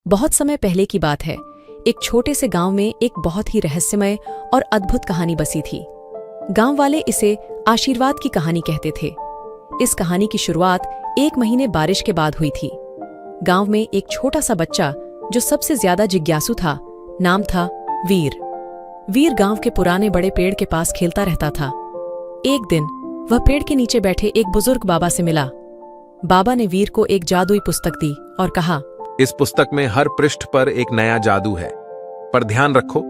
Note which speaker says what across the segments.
Speaker 1: बहुत समय पहले की बात है। एक छोटे से गांव में एक बहुत ही रहस्यमय और अद्भुत कहानी बसी थी। गांव वाले इसे आशीर्वाद की कहानी कहते थे। इस कहानी की शुरुआत 1 महीने बारिश के बाद हुई थी। गांव में एक छोटा सा बच्चा जो सबसे ज्यादा जिज्ञासु था, नाम था वीर। वीर गांव के पुराने बड़े पेड़ के पास खेलता रहता था। एक दिन वह पेड़ के नीचे बैठे एक बुजुर्ग बाबा से मिला। बाबा ने वीर को एक जादुई पुस्तक दी और कहा,
Speaker 2: इस पुस्तक में हर पृष्ठ पर एक नया जादू है, पर ध्यान रखो,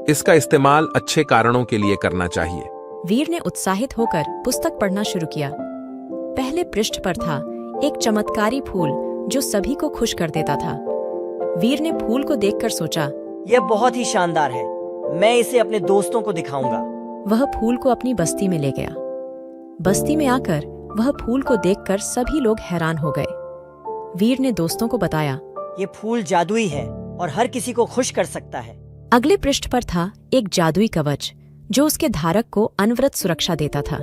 Speaker 2: इसका इस्तेमाल अच्छे कारणों के लिए करना चाहिए।
Speaker 1: वीर ने उत्साहित होकर पुस्तक पढ़ना शुरू किया। पहले पृष्ठ पर था एक चमत्कारी फूल जो सभी को खुश कर देता था। वीर ने फूल को देखकर सोचा,
Speaker 3: यह बहुत ही शानदार है, मैं इसे अपने दोस्तों को दिखाऊंगा।
Speaker 1: वह फूल को अपनी बस्ती में ले गया। बस्ती में आकर वह फूल को देखकर सभी लोग हैरान हो गए। वीर ने दोस्तों को बताया,
Speaker 3: ये फूल जादुई है और हर किसी को खुश कर सकता है।
Speaker 1: अगले पृष्ठ पर था एक जादुई कवच जो उसके धारक को अनवरत सुरक्षा देता था।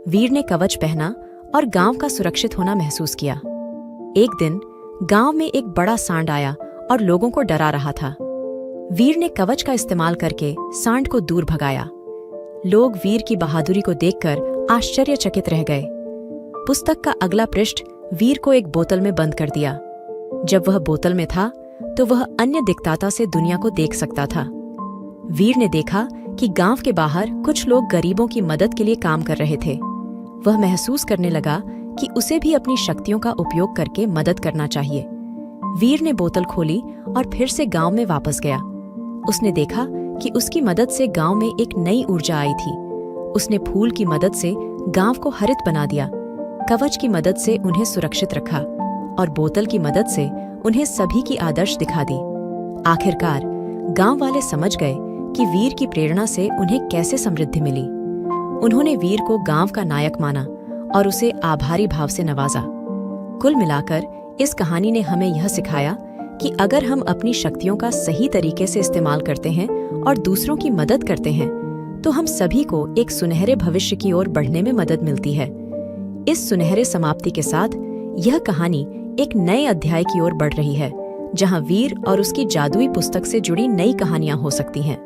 Speaker 1: वीर ने कवच पहना और गांव का सुरक्षित होना महसूस किया। एक दिन गांव में एक बड़ा सांड आया और लोगों को डरा रहा था। वीर ने कवच का इस्तेमाल करके सांड को दूर भगाया। लोग वीर की बहादुरी को देखकर आश्चर्यचकित रह गए। पुस्तक का अगला पृष्ठ वीर को एक बोतल में बंद कर दिया। जब वह बोतल में था तो वह अन्य दिक्ताता से दुनिया को देख सकता था। वीर ने देखा कि गांव के बाहर कुछ लोग गरीबों की मदद के लिए काम कर रहे थे। वह महसूस करने लगा कि उसे भी अपनी शक्तियों का उपयोग करके मदद करना चाहिए। वीर ने बोतल खोली और फिर से गांव में वापस गया। उसने देखा कि उसकी मदद से गांव में एक नई ऊर्जा आई थी। उसने फूल की मदद से गांव को हरित बना दिया, कवच की मदद से उन्हें सुरक्षित रखा और बोतल की मदद से उन्हें सभी की आदर्श दिखा दी। आखिरकार गांव वाले समझ गए कि वीर की प्रेरणा से उन्हें कैसे समृद्धि मिली। उन्होंने वीर को गांव का नायक माना और उसे आभारी भाव से नवाजा। कुल मिलाकर इस कहानी ने हमें यह सिखाया कि अगर हम अपनी शक्तियों का सही तरीके से इस्तेमाल करते हैं और दूसरों की मदद करते हैं तो हम सभी को एक सुनहरे भविष्य की ओर बढ़ने में मदद मिलती है। इस सुनहरे समाप्ति के साथ यह कहानी एक नए अध्याय की ओर बढ़ रही है, जहां वीर और उसकी जादुई पुस्तक से जुड़ी नई कहानियां हो सकती हैं।